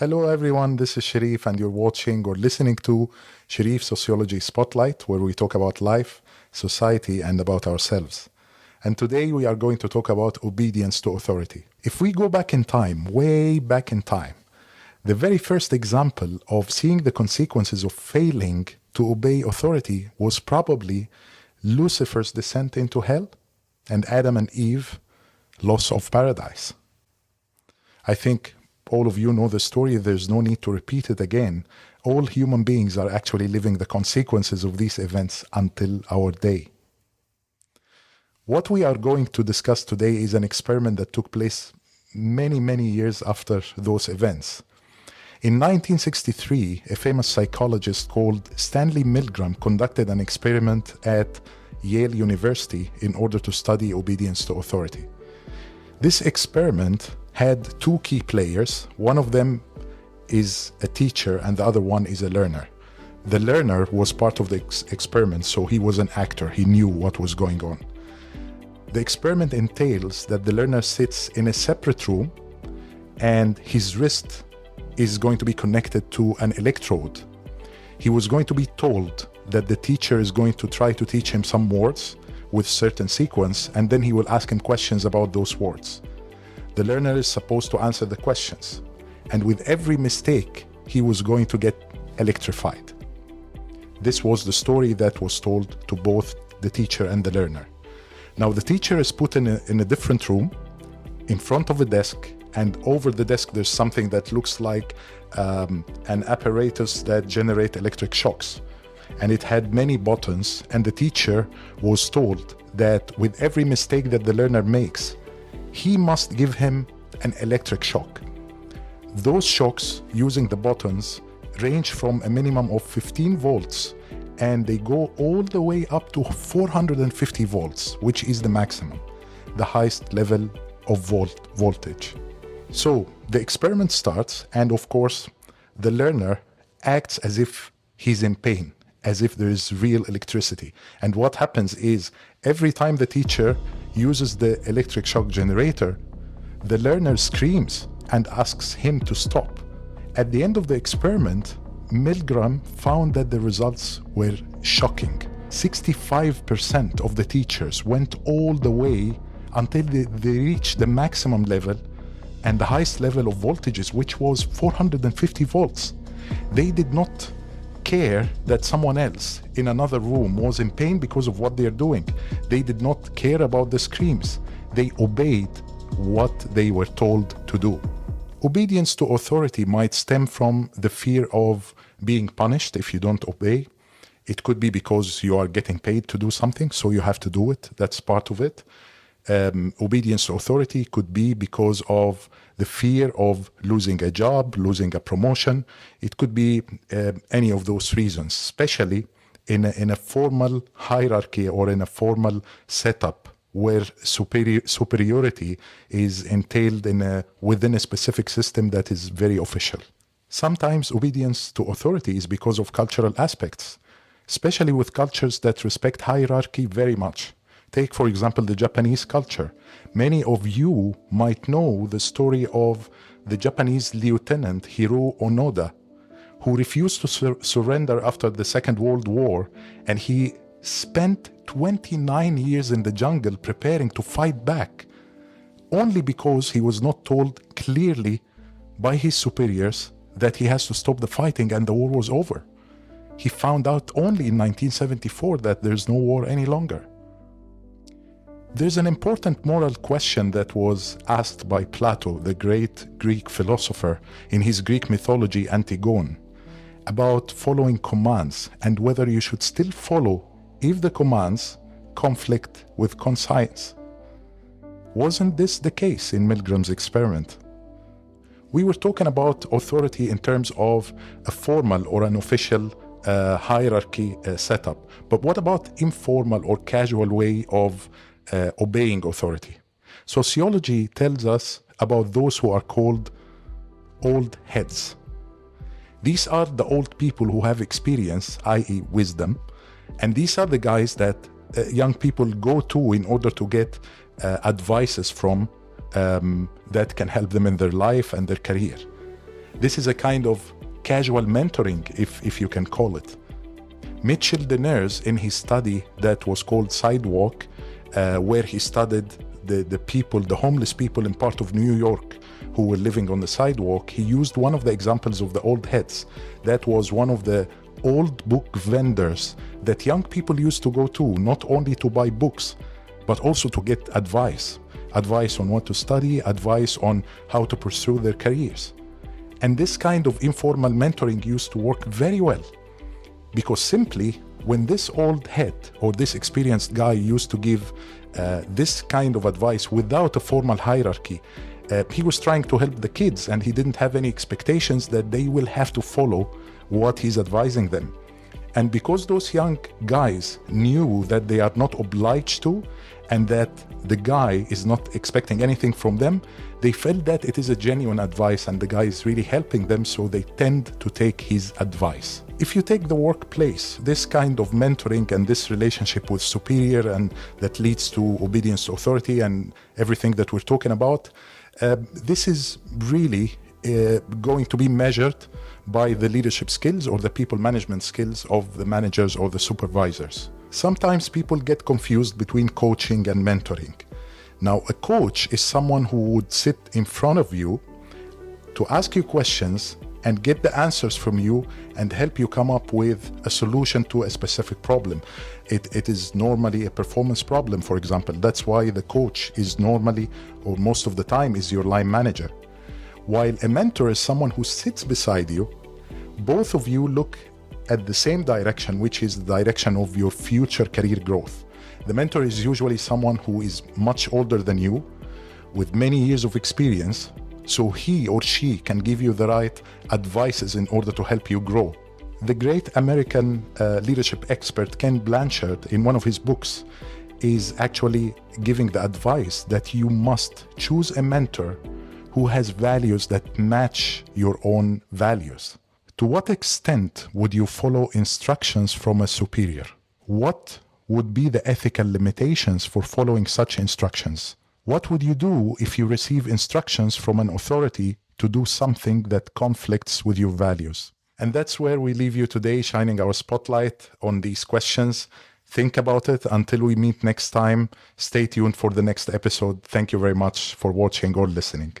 Hello everyone, this is Sharif and you're watching or listening to Sharif Sociology Spotlight, where we talk about life, society, and about ourselves. And today we are going to talk about obedience to authority. If we go back in time, way back in time, the very first example of seeing the consequences of failing to obey authority was probably Lucifer's descent into hell and Adam and Eve loss of paradise. I think all of you know the story. There's no need to repeat it again. All human beings are actually living the consequences of these events until our day. What we are going to discuss today is an experiment that took place many years after those events. In 1963, a famous psychologist called Stanley Milgram conducted an experiment at Yale University in order to study obedience to authority. This experiment had two key players. One of them is a teacher and the other one is a learner. The learner was part of the experiment, so he was an actor. He knew what was going on. The experiment entails that the learner sits in a separate room and his wrist is going to be connected to an electrode. He was going to be told that the teacher is going to try to teach him some words with certain sequence, and then he will ask him questions about those words. The learner is supposed to answer the questions, and with every mistake, he was going to get electrified. This was the story that was told to both the teacher and the learner. Now, the teacher is put in a different room, in front of a desk, and over the desk there's something that looks like an apparatus that generates electric shocks. And it had many buttons, and the teacher was told that with every mistake that the learner makes, he must give him an electric shock. Those shocks, using the buttons, range from a minimum of 15 volts and they go all the way up to 450 volts, which is the maximum, the highest level of voltage. So the experiment starts, and of course, the learner acts as if he's in pain, as if there is real electricity. And what happens is, every time the teacher uses the electric shock generator, the learner screams and asks him to stop. At the end of the experiment, Milgram found that the results were shocking. 65% of the teachers went all the way until they reached the maximum level and the highest level of voltages, which was 450 volts. They did not care that someone else in another room was in pain because of what they're doing. They did not care about the screams. They obeyed what they were told to do. Obedience to authority might stem from the fear of being punished if you don't obey. It could be because you are getting paid to do something, so you have to do it. That's part of it. Obedience to authority could be because of the fear of losing a job, losing a promotion. It could be any of those reasons, especially in a formal hierarchy or in a formal setup where superiority is entailed within a specific system that is very official. Sometimes obedience to authority is because of cultural aspects, especially with cultures that respect hierarchy very much. Take, for example, the Japanese culture. Many of you might know the story of the Japanese Lieutenant Hiro Onoda, who refused to surrender after the Second World War, and he spent 29 years in the jungle preparing to fight back, only because he was not told clearly by his superiors that he has to stop the fighting and the war was over. He found out only in 1974 that there's no war any longer. There's an important moral question that was asked by Plato, the great Greek philosopher, in his Greek mythology Antigone, about following commands and whether you should still follow if the commands conflict with conscience. Wasn't this the case in Milgram's experiment? We were talking about authority in terms of a formal or an official hierarchy setup, but what about informal or casual way of obeying authority? Sociology tells us about those who are called old heads. These are the old people who have experience, i.e. wisdom, and these are the guys that young people go to in order to get advices from that can help them in their life and their career. This is a kind of casual mentoring, if you can call it. Mitchell Deners, in his study that was called Sidewalk, where he studied the people, the homeless people in part of New York who were living on the sidewalk, he used one of the examples of the old heads. That was one of the old book vendors that young people used to go to, not only to buy books, but also to get advice on what to study, advice on how to pursue their careers. And this kind of informal mentoring used to work very well, because simply when this old head or this experienced guy used to give this kind of advice without a formal hierarchy, he was trying to help the kids, and he didn't have any expectations that they will have to follow what he's advising them. And because those young guys knew that they are not obliged to, and that the guy is not expecting anything from them, they felt that it is a genuine advice and the guy is really helping them, so they tend to take his advice. If you take the workplace, this kind of mentoring and this relationship with superior, and that leads to obedience to authority and everything that we're talking about, this is really going to be measured by the leadership skills or the people management skills of the managers or the supervisors. Sometimes people get confused between coaching and mentoring. Now, a coach is someone who would sit in front of you to ask you questions and get the answers from you and help you come up with a solution to a specific problem. It is normally a performance problem, for example. That's why the coach is normally, or most of the time, is your line manager. While a mentor is someone who sits beside you, both of you look at the same direction, which is the direction of your future career growth. The mentor is usually someone who is much older than you, with many years of experience, so he or she can give you the right advices in order to help you grow. The great American leadership expert Ken Blanchard, in one of his books, is actually giving the advice that you must choose a mentor who has values that match your own values. To what extent would you follow instructions from a superior? What would be the ethical limitations for following such instructions? What would you do if you receive instructions from an authority to do something that conflicts with your values? And that's where we leave you today, shining our spotlight on these questions. Think about it. Until we meet next time, stay tuned for the next episode. Thank you very much for watching or listening.